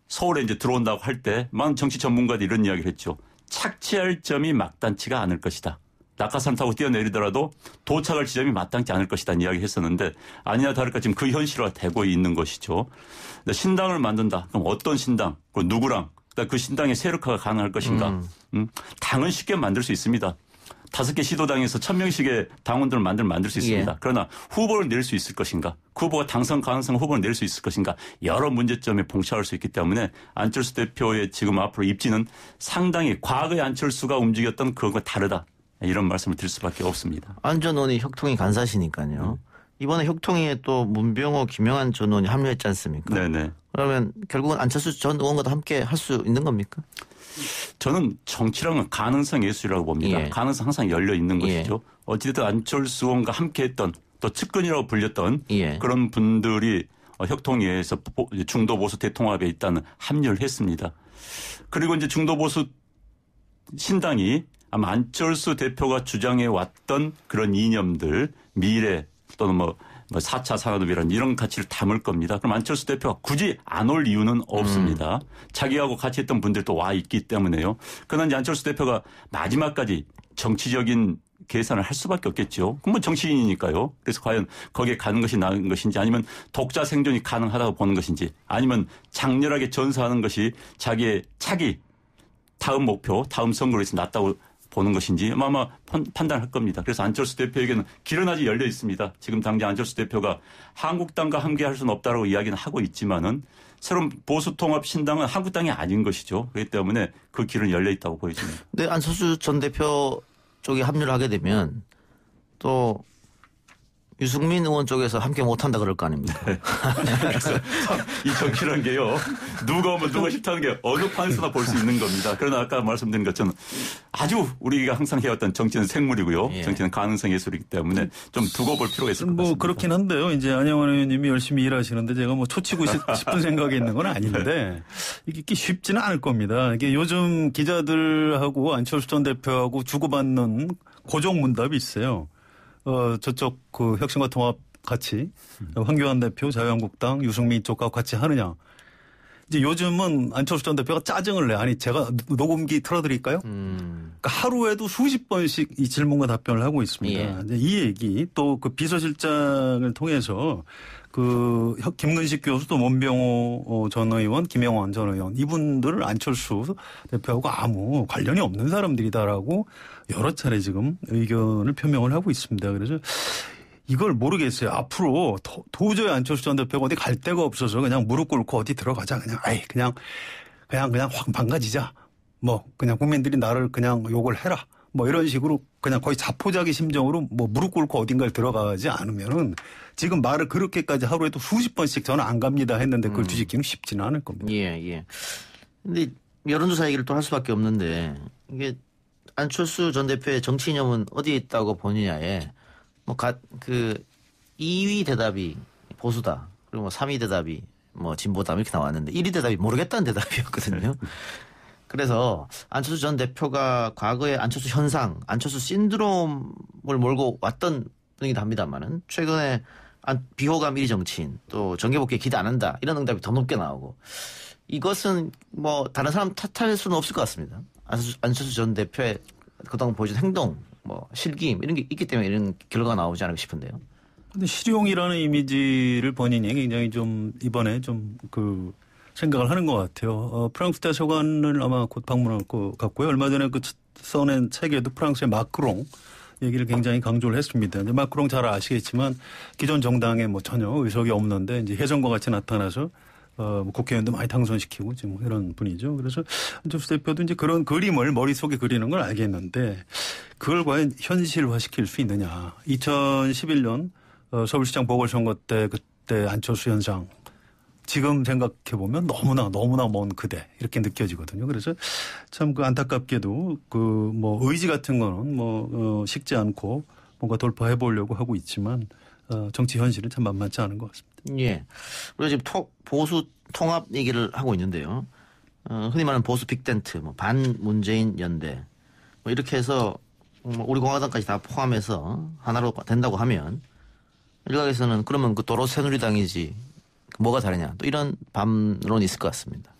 서울에 이제 들어온다고 할 때 많은 정치 전문가들이 이런 이야기를 했죠. 착취할 점이 마땅치가 않을 것이다. 낙하산 타고 뛰어내리더라도 도착할 지점이 마땅치 않을 것이다 이야기 했었는데 아니나 다를까 지금 그 현실화가 되고 있는 것이죠. 신당을 만든다. 그럼 어떤 신당? 그리고 누구랑? 그 신당의 세력화가 가능할 것인가? 당은 쉽게 만들 수 있습니다. 5개 시도당에서 1000명씩의 당원들을 만들 수 있습니다. 예. 그러나 후보를 낼 수 있을 것인가? 그 후보가 당선 가능성 후보를 낼 수 있을 것인가? 여러 문제점에 봉착할 수 있기 때문에 안철수 대표의 지금 앞으로 입지는 상당히 과거의 안철수가 움직였던 그것과 다르다. 이런 말씀을 드릴 수밖에 없습니다. 안 전 의원이 혁통이 간사시니까요. 이번에 혁통위에 또 문병호, 김영한 전 의원이 합류했지 않습니까? 네네. 그러면 결국은 안철수 전 의원과도 함께 할 수 있는 겁니까? 저는 정치랑은 가능성 예술이라고 봅니다. 예. 가능성 항상 열려 있는 것이죠. 어찌됐든 안철수 의원과 함께했던 또 측근이라고 불렸던 예. 그런 분들이 혁통위에서 중도 보수 대통합에 일단 합류를 했습니다. 그리고 이제 중도 보수 신당이 아마 안철수 대표가 주장해 왔던 그런 이념들, 미래 또는 뭐 4차 산업이라는 이런 가치를 담을 겁니다. 그럼 안철수 대표가 굳이 안 올 이유는 없습니다. 자기하고 같이 했던 분들도 와 있기 때문에요. 그러나 이제 안철수 대표가 마지막까지 정치적인 계산을 할 수밖에 없겠죠. 그럼 뭐 정치인이니까요. 그래서 과연 거기에 가는 것이 나은 것인지 아니면 독자 생존이 가능하다고 보는 것인지 아니면 장렬하게 전사하는 것이 자기의 차기 다음 목표, 다음 선거로 해서 낫다고 보는 것인지 아마 판단할 겁니다. 그래서 안철수 대표에게는 길은 아직 열려 있습니다. 지금 당장 안철수 대표가 한국당과 함께할 수는 없다라고 이야기는 하고 있지만은 새로운 보수통합 신당은 한국당이 아닌 것이죠. 그렇기 때문에 그 길은 열려 있다고 보여집니다. 네, 안철수 전 대표 쪽이 합류를 하게 되면 또 유승민 의원 쪽에서 함께 못한다 그럴 거 아닙니까? 네. 그래서 이 정치라는 게요. 누가 오면 누가 싫다는 게 어느 판에서나 볼 수 있는 겁니다. 그러나 아까 말씀드린 것처럼 아주 우리가 항상 해왔던 정치는 생물이고요. 예. 정치는 가능성 예술이기 때문에 좀 두고 볼 필요가 있을 것 같습니다. 뭐 그렇긴 한데요. 이제 안영환 의원님이 열심히 일하시는데 제가 뭐 초치고 싶은 생각이 있는 건 아닌데 이게 쉽지는 않을 겁니다. 이게 요즘 기자들하고 안철수 전 대표하고 주고받는 고정 문답이 있어요. 저쪽 그 혁신과 통합 같이 황교안 대표 자유한국당 유승민 쪽하고 같이 하느냐. 이제 요즘은 안철수 전 대표가 짜증을 내. 아니 제가 녹음기 틀어드릴까요? 그러니까 하루에도 수십 번씩 이 질문과 답변을 하고 있습니다. 예. 이제 이 얘기 또 그 비서실장을 통해서 그 김근식 교수 또 문병호 전 의원, 김영환 전 의원 이분들을 안철수 대표하고 아무 관련이 없는 사람들이다라고 여러 차례 지금 의견을 표명을 하고 있습니다. 그래서 이걸 모르겠어요. 앞으로 도저히 안철수 전 대표가 어디 갈 데가 없어서 그냥 무릎 꿇고 어디 들어가자. 그냥 확 망가지자. 뭐 그냥 국민들이 나를 그냥 욕을 해라. 뭐 이런 식으로 그냥 거의 자포자기 심정으로 뭐 무릎 꿇고 어딘가를 들어가지 않으면은 지금 말을 그렇게까지 하루에도 수십 번씩 저는 안 갑니다 했는데 그걸 뒤집기는 쉽지는 않을 겁니다. 예. 근데 여론조사 얘기를 또 할 수밖에 없는데 이게 안철수 전 대표의 정치 이념은 어디에 있다고 보느냐에 뭐 그 2위 대답이 보수다. 그리고 뭐 3위 대답이 뭐 진보다 이렇게 나왔는데 1위 대답이 모르겠다는 대답이었거든요. 그래서 안철수 전 대표가 과거에 안철수 현상, 안철수 신드롬을 몰고 왔던 분이기도 합니다만은 최근에 비호감 1위 정치인 또 정계복귀에 기대 안 한다 이런 응답이 더 높게 나오고 이것은 뭐 다른 사람 탓할 수는 없을 것 같습니다. 안철수 전 대표의 그동안 보여준 행동, 뭐 실기임 이런 게 있기 때문에 이런 결과가 나오지 않을까 싶은데요. 근데 실용이라는 이미지를 본인이 굉장히 좀 이번에 좀 그 생각을 하는 것 같아요. 프랑스 대사관을 아마 곧 방문할 것 같고요. 얼마 전에 그 써낸 책에도 프랑스의 마크롱 얘기를 굉장히 강조를 했습니다. 이제 마크롱 잘 아시겠지만 기존 정당에 뭐 전혀 의석이 없는데 이제 혜성과 같이 나타나서 국회의원도 많이 당선시키고 지금 이런 분이죠. 그래서 안철수 대표도 이제 그런 그림을 머릿속에 그리는 걸 알겠는데 그걸 과연 현실화시킬 수 있느냐. 2011년 서울시장 보궐선거 때 그때 안철수 현상 지금 생각해보면 너무나 먼 그대 이렇게 느껴지거든요. 그래서 참 그 안타깝게도 그 뭐 의지 같은 거는 식지 않고 뭔가 돌파해 보려고 하고 있지만 정치 현실은 참 만만치 않은 것 같습니다. 예. 우리가 지금 보수 통합 얘기를 하고 있는데요. 흔히 말하는 보수 빅텐트, 뭐 반 문재인 연대 뭐 이렇게 해서 우리 공화당까지 다 포함해서 하나로 된다고 하면 일각에서는 그러면 그 도로 새누리당이지 뭐가 다르냐 또 이런 반론이 있을 것 같습니다.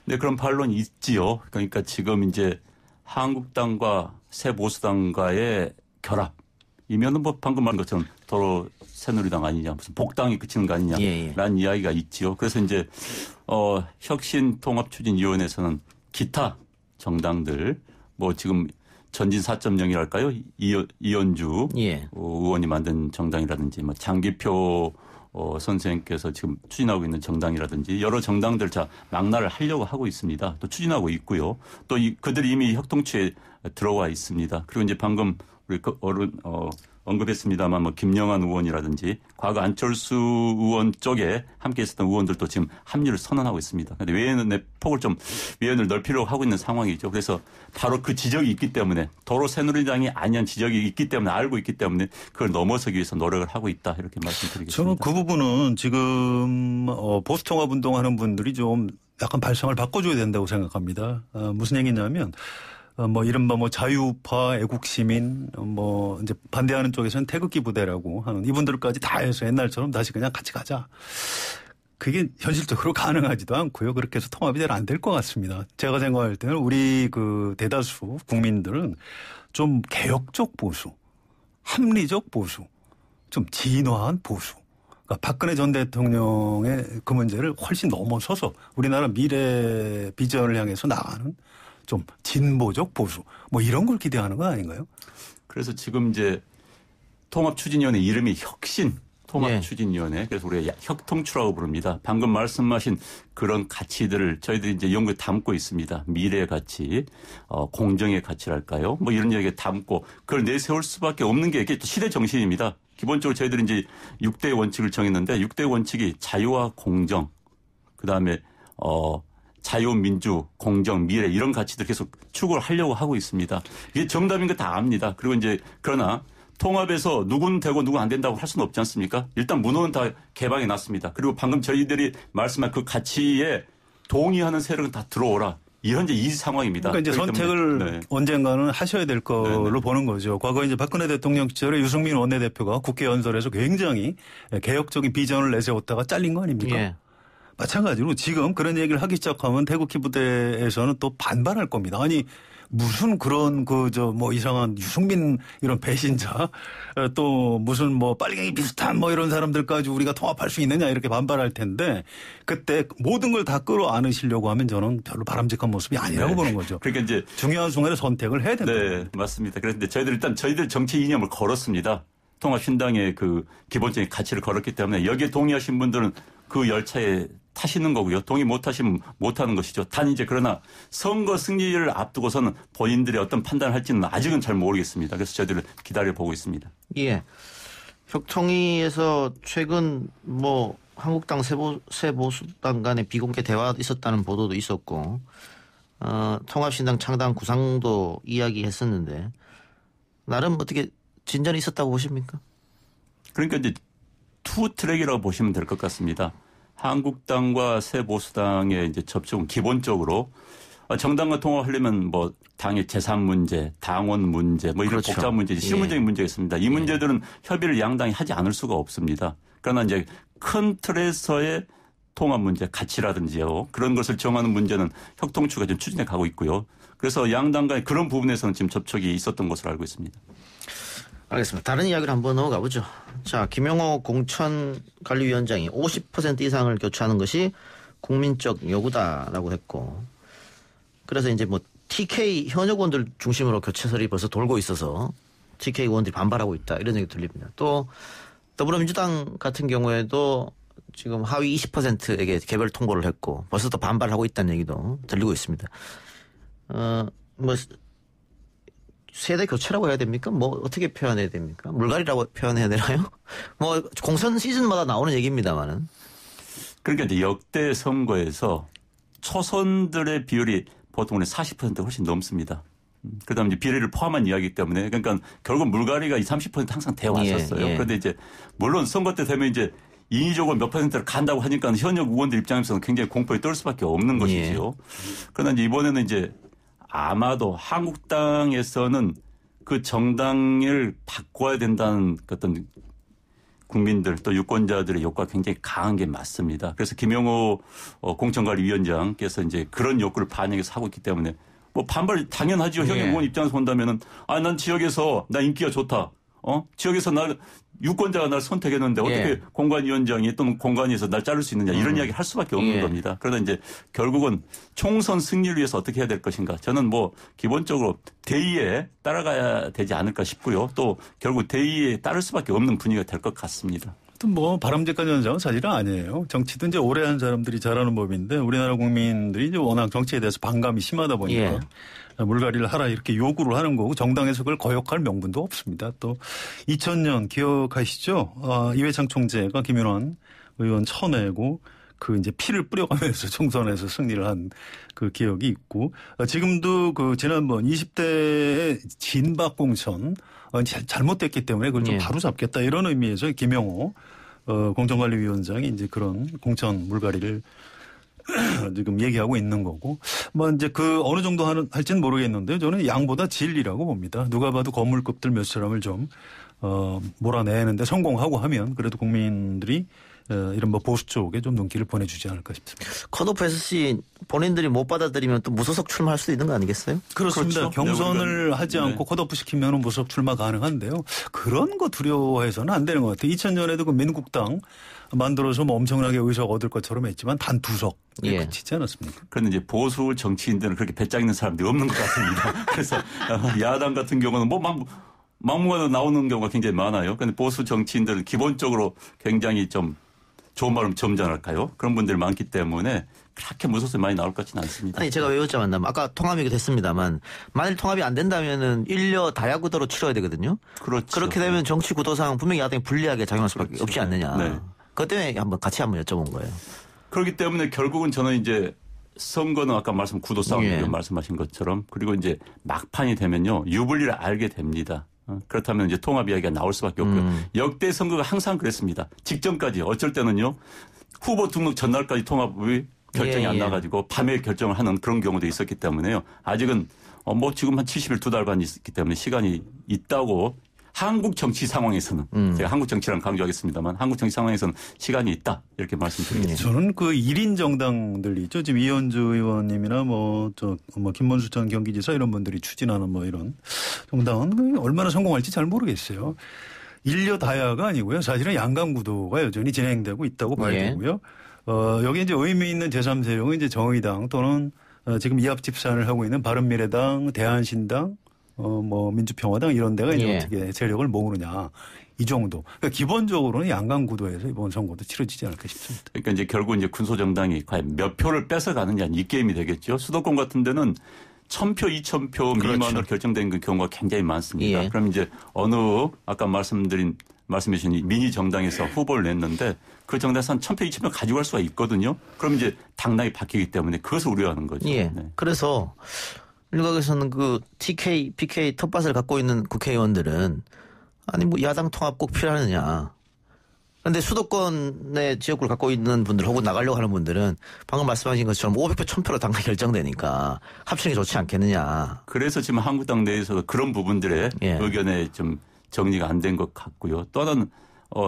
네, 그런 반론이 있지요. 그러니까 지금 이제 한국당과 새보수당과의 결합이면은 뭐 방금 말한 것처럼 도로 새누리당 아니냐 무슨 복당이 그치는 거 아니냐라는 이야기가 있지요. 그래서 이제 혁신통합추진위원회에서는 기타 정당들 뭐 지금 전진 4.0이랄까요? 이현주 의원이 만든 정당이라든지 뭐 장기표 선생님께서 지금 추진하고 있는 정당이라든지 여러 정당들 망라를 하려고 하고 있습니다. 또 추진하고 있고요. 또 그들이 이미 협동치에 들어와 있습니다. 그리고 이제 방금 우리 언급했습니다만 뭐 김영환 의원이라든지 과거 안철수 의원 쪽에 함께 있었던 의원들도 지금 합류를 선언하고 있습니다. 그런데 외연의 폭을 좀 외연을 넓히려고 하고 있는 상황이죠. 그래서 바로 그 지적이 있기 때문에 도로 새누리당이 아니한 지적이 있기 때문에 알고 있기 때문에 그걸 넘어서기 위해서 노력을 하고 있다 이렇게 말씀드리겠습니다. 저는 그 부분은 지금 보수 통합 운동하는 분들이 좀 약간 발상을 바꿔줘야 된다고 생각합니다. 무슨 얘기냐면 뭐 이른바 뭐 자유파 애국시민 뭐 이제 반대하는 쪽에서는 태극기 부대라고 하는 이분들까지 다 해서 옛날처럼 다시 그냥 같이 가자. 그게 현실적으로 가능하지도 않고요. 그렇게 해서 통합이 잘 안 될 것 같습니다. 제가 생각할 때는 우리 그 대다수 국민들은 좀 개혁적 보수, 합리적 보수, 좀 진화한 보수. 그러니까 박근혜 전 대통령의 그 문제를 훨씬 넘어서서 우리나라 미래 비전을 향해서 나가는 좀 진보적 보수 뭐 이런 걸 기대하는 거 아닌가요? 그래서 지금 이제 통합추진위원회 이름이 혁신 통합추진위원회. 그래서 우리가 혁통추라고 부릅니다. 방금 말씀하신 그런 가치들을 저희들이 이제 연구에 담고 있습니다. 미래의 가치, 공정의 가치랄까요? 뭐 이런 얘기에 담고 그걸 내세울 수밖에 없는 게 이게 시대 정신입니다. 기본적으로 저희들이 이제 6대 원칙을 정했는데 6대 원칙이 자유와 공정, 그다음에 자유민주, 공정, 미래 이런 가치들 계속 추구를 하려고 하고 있습니다. 이게 정답인 거 다 압니다. 그리고 이제 그러나 통합에서 누구는 되고 누구는 안 된다고 할 수는 없지 않습니까? 일단 문호는 다 개방해 놨습니다. 그리고 방금 저희들이 말씀한 그 가치에 동의하는 세력은 다 들어오라. 이런 이제 이 상황입니다. 그러니까 이제 선택을 네. 언젠가는 하셔야 될 걸로 네네. 보는 거죠. 과거 이제 박근혜 대통령 시절에 유승민 원내대표가 국회 연설에서 굉장히 개혁적인 비전을 내세웠다가 잘린 거 아닙니까? 예. 마찬가지로 지금 그런 얘기를 하기 시작하면 대국회 부대에서는 또 반발할 겁니다. 아니 무슨 그런 이상한 유승민 이런 배신자 또 무슨 빨갱이 비슷한 이런 사람들까지 우리가 통합할 수 있느냐 이렇게 반발할 텐데 그때 모든 걸 다 끌어안으시려고 하면 저는 별로 바람직한 모습이 아니라고 네. 보는 거죠. 그러니까 이제 중요한 순간에 선택을 해야 된다. 네, 맞습니다. 그런데 저희들 정치 이념을 걸었습니다. 통합신당의 그 기본적인 가치를 걸었기 때문에 여기에 동의하신 분들은 그 열차에 타시는 거고요. 동의 못하시면 못하는 것이죠. 단 이제 그러나 선거 승리를 앞두고서는 본인들이 어떤 판단을 할지는 아직은 잘 모르겠습니다. 그래서 저희들은 기다려보고 있습니다. 예. 혁통위에서 최근 한국당 새보수당 간의 비공개 대화 있었다는 보도도 있었고 통합신당 창당 구상도 이야기했었는데 나름 어떻게 진전이 있었다고 보십니까? 그러니까 이제 투 트랙이라고 보시면 될 것 같습니다. 한국당과 새보수당의 이제 접촉은 기본적으로 정당과 통합하려면 당의 재산 문제, 당원 문제, 이런 그렇죠. 복잡한 문제, 실무적인 문제가 있습니다. 이 문제들은 협의를 양당이 하지 않을 수가 없습니다. 그러나 이제 큰 틀에서의 통합 문제, 가치라든지요. 그런 것을 정하는 문제는 혁통추가 지금 추진해 가고 있고요. 그래서 양당 간의 그런 부분에서는 지금 접촉이 있었던 것으로 알고 있습니다. 알겠습니다. 다른 이야기를 한번 넘어가 보죠. 자, 김영호 공천관리위원장이 50% 이상을 교체하는 것이 국민적 요구다라고 했고, 그래서 이제 TK 현역 의원들 중심으로 교체설이 벌써 돌고 있어서 TK 의원들이 반발하고 있다 이런 얘기 들립니다. 또 더불어민주당 같은 경우에도 지금 하위 20%에게 개별 통보를 했고 벌써 또 반발하고 있다는 얘기도 들리고 있습니다. 세대 교체라고 해야 됩니까? 어떻게 표현해야 됩니까? 물갈이라고 표현해야 되나요? 공선 시즌마다 나오는 얘기입니다만은. 그러니까 이제 역대 선거에서 초선들의 비율이 보통 40% 훨씬 넘습니다. 그다음에 이제 비례를 포함한 이야기이기 때문에 그러니까 결국 물갈이가 30% 항상 되어 왔었어요. 예. 그런데 이제 물론 선거 때 되면 이제 인위적으로 몇 %를 간다고 하니까 현역 의원들 입장에서는 굉장히 공포에 떨 수밖에 없는 것이지요. 그러나 이제 이번에는 이제 아마도 한국당에서는 그 정당을 바꿔야 된다는 어떤 국민들 또 유권자들의 욕구가 굉장히 강한 게 맞습니다. 그래서 김영호 공천관리위원장께서 이제 그런 욕구를 반영해서 하고 있기 때문에 반발 당연하죠. 현역 의원 입장에서 본다면은 난 지역에서 나 인기가 좋다. 지역에서 유권자가 날 선택했는데 어떻게 공관위원장이 또는 공관위에서 날 자를 수 있느냐 이런 이야기 할 수밖에 없는 겁니다. 그러다 이제 결국은 총선 승리를 위해서 어떻게 해야 될 것인가. 저는 기본적으로 대의에 따라가야 되지 않을까 싶고요. 또 결국 대의에 따를 수밖에 없는 분위기가 될 것 같습니다. 바람직한 현상은 사실은 아니에요. 정치도 이제 오래 한 사람들이 잘하는 법인데 우리나라 국민들이 이제 워낙 정치에 대해서 반감이 심하다 보니까 물갈이를 하라 이렇게 요구를 하는 거고 정당에서 그걸 거역할 명분도 없습니다. 또 2000년 기억하시죠? 이회창 총재가 김윤환 의원 쳐내고 이제 피를 뿌려가면서 총선에서 승리를 한 그 기억이 있고 지금도 지난번 20대의 진박 공천 잘못됐기 때문에 그걸 좀 바로잡겠다 이런 의미에서 김영호 공천관리위원장이 이제 그런 공천 물갈이를 지금 얘기하고 있는 거고 이제 어느 정도 할지는 모르겠는데 저는 양보다 질이라고 봅니다. 누가 봐도 건물급들 몇 사람을 좀 몰아내는데 성공하고 하면 그래도 국민들이 이런 보수 쪽에 좀 눈길을 보내주지 않을까 싶습니다. 컷오프 SC 본인들이 못 받아들이면 또 무소속 출마할 수도 있는 거 아니겠어요? 그렇습니다. 그렇죠? 경선을 하지 않고 컷오프 시키면 무소속 출마 가능한데요. 그런 거 두려워해서는 안 되는 것 같아요. 2000년에도 그 민국당 만들어서 엄청나게 의석 얻을 것처럼 했지만 단 2석에 그치지 않았습니까? 그런데 이제 보수 정치인들은 그렇게 배짱 있는 사람들이 없는 것 같습니다. 그래서 야당 같은 경우는 막무가내로 나오는 경우가 굉장히 많아요. 그런데 보수 정치인들은 기본적으로 굉장히 좀 좋은 말로 점잖을까요? 그런 분들이 많기 때문에 그렇게 무소속이 많이 나올 것 같지는 않습니다. 아니 제가 왜 여쭤봤냐면 아까 통합이 됐습니다만 만일 통합이 안 된다면은 일려 다야구도로 치러야 되거든요. 그렇죠. 그렇게 되면 정치 구도상 분명히 야당이 불리하게 작용할 수밖에 그렇죠. 없지 않느냐. 네. 그것 때문에 같이 한번 여쭤본 거예요. 그렇기 때문에 결국은 저는 이제 선거는 아까 구도 싸움 말씀하신 것처럼 그리고 이제 막판이 되면요 유불리를 알게 됩니다. 그렇다면 이제 통합 이야기가 나올 수밖에 없고요. 역대 선거가 항상 그랬습니다. 직전까지 어쩔 때는요 후보 등록 전날까지 통합이 결정이 안 나가지고 밤에 결정을 하는 그런 경우도 있었기 때문에요. 아직은 지금 한 70일 2달간 있기 때문에 시간이 있다고 한국 정치 상황에서는 제가 한국 정치란 강조하겠습니다만 한국 정치 상황에서는 시간이 있다 이렇게 말씀드리겠습니다. 저는 그 1인 정당들 있죠. 지금 이현주 의원님이나 김문수 전 경기지사 이런 분들이 추진하는 이런 정당은 얼마나 성공할지 잘 모르겠어요. 일려 다야가 아니고요. 사실은 양강 구도가 여전히 진행되고 있다고 봐야 되고요. 여기 이제 의미 있는 제3세력은 이제 정의당 또는 지금 이합 집산을 하고 있는 바른미래당, 대한신당, 민주평화당 이런 데가 이제 어떻게 세력을 모으느냐 이 정도. 그러니까 기본적으로는 양강 구도에서 이번 선거도 치러지지 않을까 싶습니다. 그러니까 이제 결국 이제 군소정당이 과연 몇 표를 뺏어가느냐 이 게임이 되겠죠. 수도권 같은 데는 1000표, 2000표 미만으로 결정된 경우가 굉장히 많습니다. 그럼 이제 아까 말씀해 주신 미니 정당에서 후보를 냈는데 그 정당에서 한 1000표, 2000표 가져갈 수가 있거든요. 그럼 이제 당락이 바뀌기 때문에 그것을 우려하는 거죠. 네. 그래서 일각에서는 그 TK, PK 텃밭을 갖고 있는 국회의원들은 아니 야당 통합 꼭 필요하느냐. 그런데 수도권의 지역구를 갖고 있는 분들 혹은 나가려고 하는 분들은 방금 말씀하신 것처럼 500표 1000표로 당락이 결정되니까 합치는 게 좋지 않겠느냐. 그래서 지금 한국당 내에서도 그런 부분들의 의견에 좀 정리가 안 된 것 같고요. 또 하나는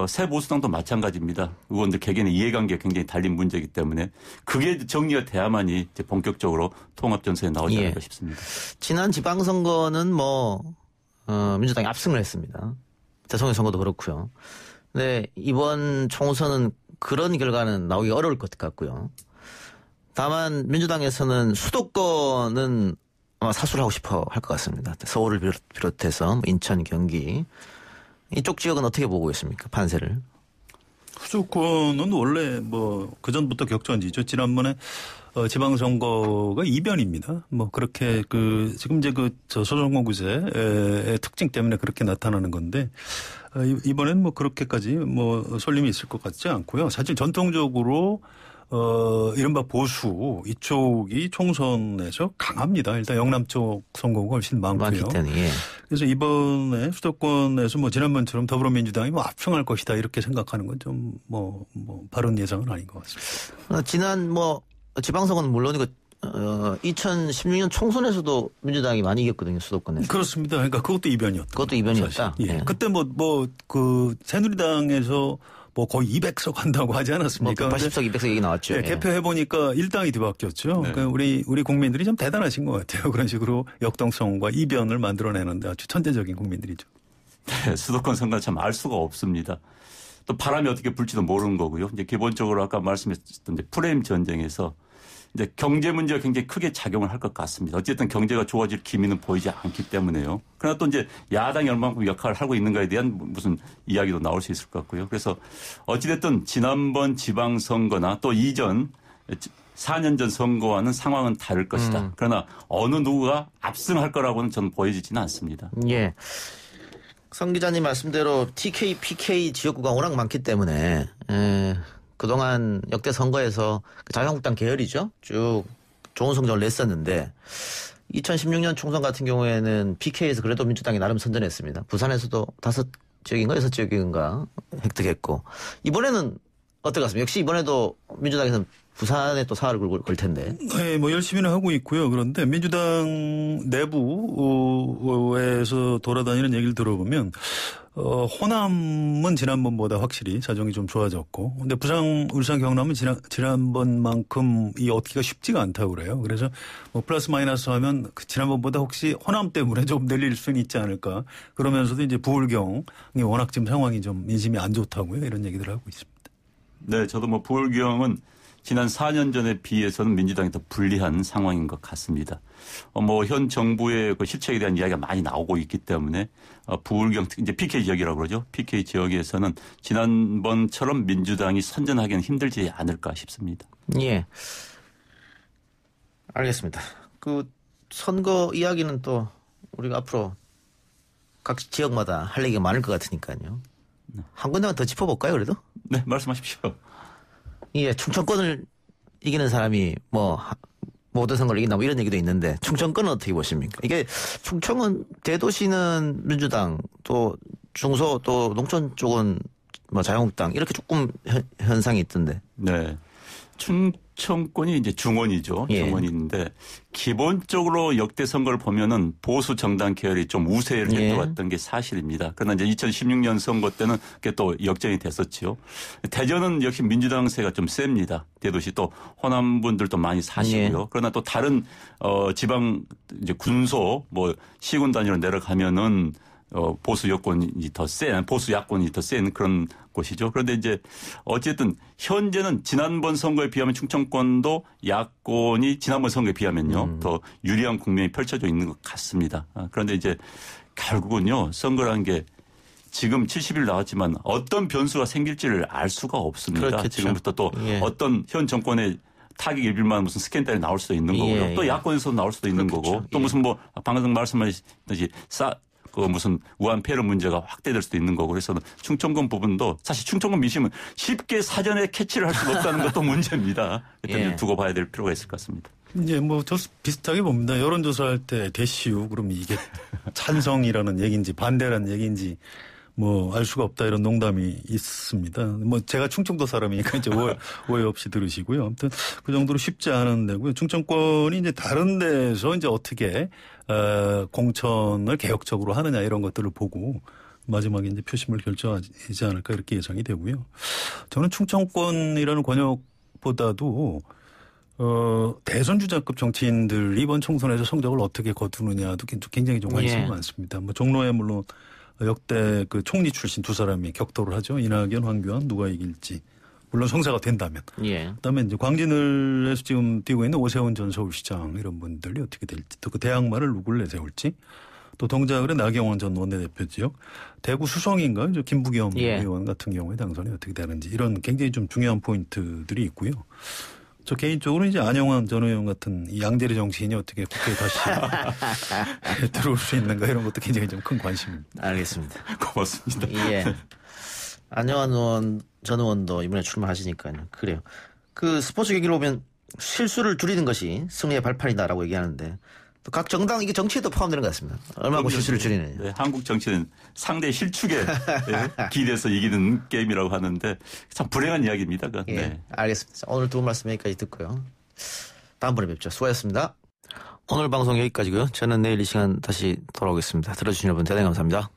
새 보수당도 마찬가지입니다. 의원들 개개인의 이해관계가 굉장히 달린 문제이기 때문에 그게 정리가 돼야만이 이제 본격적으로 통합 전선에 나오지 않을까 싶습니다. 지난 지방선거는 민주당이 압승을 했습니다. 대통령 선거도 그렇고요. 근데 이번 총선은 그런 결과는 나오기 어려울 것 같고요. 다만 민주당에서는 수도권은 아마 사수를 하고 싶어 할 것 같습니다. 서울을 비롯해서 인천, 경기. 이쪽 지역은 어떻게 보고 있습니까? 판세를. 수도권은 원래 그전부터 격전지죠. 지난번에 지방선거가 이변입니다. 그렇게 지금 이제 소선거구제의 특징 때문에 그렇게 나타나는 건데 이번엔 그렇게까지 설림이 있을 것 같지 않고요. 사실 전통적으로 이른바 보수 이쪽이 총선에서 강합니다. 일단 영남 쪽 선거가 훨씬 많고요. 그래서 이번에 수도권에서 지난번처럼 더불어민주당이 압승할 것이다 이렇게 생각하는 건 좀 바른 예상은 아닌 것 같습니다. 지난 지방선거는 물론이고 2016년 총선에서도 민주당이 많이 이겼거든요, 수도권에서. 그렇습니다. 그러니까 그것도 이변이었다. 그것도 이변이었다. 그때 새누리당에서 거의 200석 한다고 하지 않았습니까? 180석, 200석 얘기 나왔죠. 개표해보니까 일당이 뒤바뀌었죠. 그러니까 우리 국민들이 좀 대단하신 것 같아요. 그런 식으로 역동성과 이변을 만들어내는데 아주 천재적인 국민들이죠. 네, 수도권 선거 참 알 수가 없습니다. 또 바람이 어떻게 불지도 모르는 거고요. 이제 기본적으로 아까 말씀했던 프레임 전쟁에서 이제 경제 문제가 굉장히 크게 작용을 할 것 같습니다. 어쨌든 경제가 좋아질 기미는 보이지 않기 때문에요. 그러나 또 이제 야당이 얼마만큼 역할을 하고 있는가에 대한 무슨 이야기도 나올 수 있을 것 같고요. 그래서 어찌됐든 지난번 지방선거나 또 이전 4년 전 선거와는 상황은 다를 것이다. 그러나 어느 누구가 압승할 거라고는 저는 보여지지는 않습니다. 예. 성 기자님 말씀대로 TK, PK 지역구가 워낙 많기 때문에 그동안 역대 선거에서 자유한국당 계열이죠. 쭉 좋은 성적을 냈었는데 2016년 총선 같은 경우에는 PK에서 그래도 민주당이 나름 선전했습니다. 부산에서도 5지역인가 6지역인가 획득했고 이번에는 어떨 것 같습니까? 역시 이번에도 민주당에서는 부산에 또 사활을 걸 텐데. 네, 열심히는 하고 있고요. 그런데 민주당 내부에서 돌아다니는 얘기를 들어보면 호남은 지난번보다 확실히 사정이 좀 좋아졌고, 근데 부산, 울산, 경남은 지난번만큼 이 얻기가 쉽지가 않다고 그래요. 그래서 플러스 마이너스 하면 지난번보다 혹시 호남 때문에 좀 내릴 수는 있지 않을까. 그러면서도 이제 부울경이 워낙 지금 상황이 좀 민심이 안 좋다고요. 이런 얘기들을 하고 있습니다. 네, 저도 부울경은 지난 4년 전에 비해서는 민주당이 더 불리한 상황인 것 같습니다. 현 정부의 그 실책에 대한 이야기가 많이 나오고 있기 때문에 부울경 이제 PK 지역이라고 그러죠. PK 지역에서는 지난번처럼 민주당이 선전하기는 힘들지 않을까 싶습니다. 예. 알겠습니다. 그 선거 이야기는 또 우리가 앞으로 각 지역마다 할 얘기가 많을 것 같으니까요. 한 군데만 더 짚어볼까요, 그래도? 네, 말씀하십시오. 예, 충청권을 이기는 사람이 모든 선거를 이긴다 이런 얘기도 있는데 충청권은 어떻게 보십니까? 이게 충청은 대도시는 민주당 또 중소 또 농촌 쪽은 자유한국당 이렇게 조금 현상이 있던데. 네. 충청권이 이제 중원이죠. 예. 중원인데 기본적으로 역대 선거를 보면은 보수 정당 계열이 좀 우세를 했던 게 사실입니다. 그러나 이제 2016년 선거 때는 그게 또 역전이 됐었지요. 대전은 역시 민주당세가 좀 셉니다. 대도시 또 호남 분들도 많이 사시고요. 그러나 또 다른 지방 이제 군소 시군 단위로 내려가면은 보수 여권이 더 센, 보수 야권이 더 센 그런 곳이죠. 그런데 이제 어쨌든 현재는 지난번 선거에 비하면 충청권도 야권이 지난번 선거에 비하면요 더 유리한 국면이 펼쳐져 있는 것 같습니다. 그런데 이제 결국은요 선거라는 게 지금 70일 나왔지만 어떤 변수가 생길지를 알 수가 없습니다. 그렇겠죠. 지금부터 또 어떤 현 정권의 타격이 일빌만 무슨 스캔들이 나올 수도 있는 거고요. 또 야권에서 나올 수도 있는 거고 또 무슨 방금 말씀하셨듯이 무슨 우한 폐렴 문제가 확대될 수도 있는 거고 그래서 충청권 부분도 사실 충청권 민심은 쉽게 사전에 캐치를 할 수가 없다는 것도 문제입니다. 그때 두고 봐야 될 필요가 있을 것 같습니다. 이제 저 비슷하게 봅니다. 여론조사할 때 대시우 그러면 이게 찬성이라는 얘기인지 반대라는 얘기인지 알 수가 없다 이런 농담이 있습니다. 제가 충청도 사람이니까 이제 오해 없이 들으시고요. 아무튼 그 정도로 쉽지 않은 데고요. 충청권이 이제 다른 데서 이제 어떻게 공천을 개혁적으로 하느냐 이런 것들을 보고 마지막에 이제 표심을 결정하지 않을까 이렇게 예상이 되고요. 저는 충청권이라는 권역보다도 대선 주자급 정치인들이 이번 총선에서 성적을 어떻게 거두느냐도 굉장히 좀 관심이 많습니다. 종로에 물론 역대 그 총리 출신 두 사람이 격돌을 하죠. 이낙연, 황교안 누가 이길지. 물론 성사가 된다면. 그다음에 이제 광진을에서 지금 뛰고 있는 오세훈 전 서울시장 이런 분들이 어떻게 될지. 또 그 대항마를 누구를 내세울지. 또 동작을의 나경원 전 원내대표 지역. 대구 수성인가요? 김부겸 의원 같은 경우에 당선이 어떻게 되는지. 이런 굉장히 좀 중요한 포인트들이 있고요. 저 개인적으로 이제 안영환 전 의원 같은 이 양대리 정치인이 어떻게 국회에 다시 들어올 수 있는가 이런 것도 굉장히 좀 큰 관심입니다. 알겠습니다. 고맙습니다. 예. 안영환 전 의원도 이번에 출마하시니까요. 그래요. 그 스포츠 경기를 보면 실수를 줄이는 것이 승리의 발판이다라고 얘기하는데 또 각 정당 이게 정치에도 포함되는 것 같습니다. 얼마나 실수를 줄이느냐. 네, 한국 정치는 상대 실축에 기대서 이기는 게임이라고 하는데 참 불행한 이야기입니다. 네. 알겠습니다. 오늘 두 분 말씀 여기까지 듣고요. 다음번에 뵙죠. 수고하셨습니다. 오늘 방송 여기까지고요. 저는 내일 이 시간 다시 돌아오겠습니다. 들어주신 여러분 대단히 감사합니다.